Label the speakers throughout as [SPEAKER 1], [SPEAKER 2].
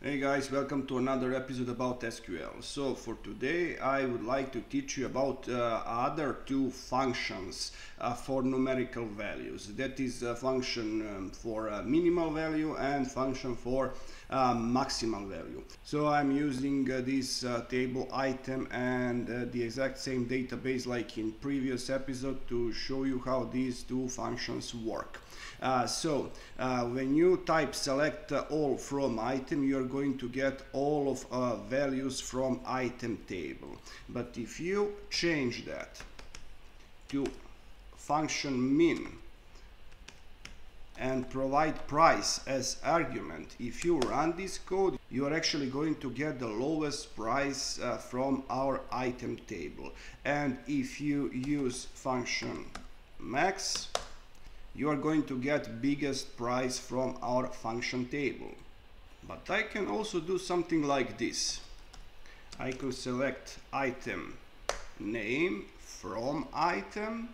[SPEAKER 1] Hey guys, welcome to another episode about SQL. So for today I would like to teach you about other two functions for numerical values. That is a function for minimal value and function for maximal value. So I'm using this table item and the exact same database like in previous episode to show you how these two functions work. When you type select all from item, you are going to get all of values from item table. But if you change that to function min and provide price as argument, if you run this code, you are actually going to get the lowest price from our item table. And if you use function max, you are going to get biggest price from our function table. But I can also do something like this. I can select item name from item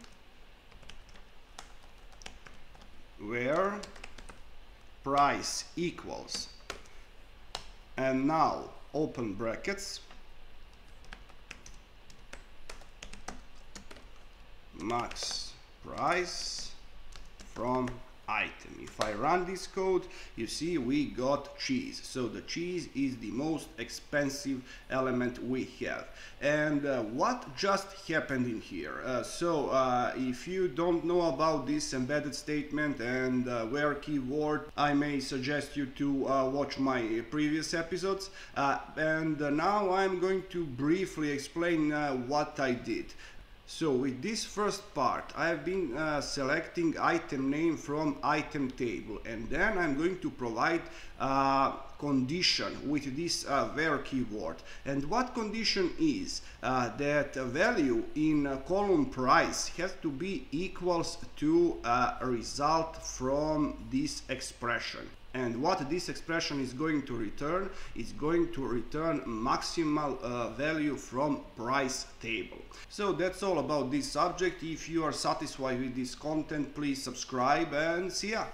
[SPEAKER 1] where price equals, and now open brackets, max price from item. If I run this code, you see we got cheese. So the cheese is the most expensive element we have. And what just happened in here? If you don't know about this embedded statement and where keyword, I may suggest you to watch my previous episodes. Now I'm going to briefly explain what I did. So with this first part, I have been selecting item name from item table, and then I'm going to provide condition with this where keyword. And what condition is that value in column price has to be equals to a result from this expression. And what this expression is going to return is going to return maximal value from price table. So that's all about this subject. If you are satisfied with this content, please subscribe and see ya.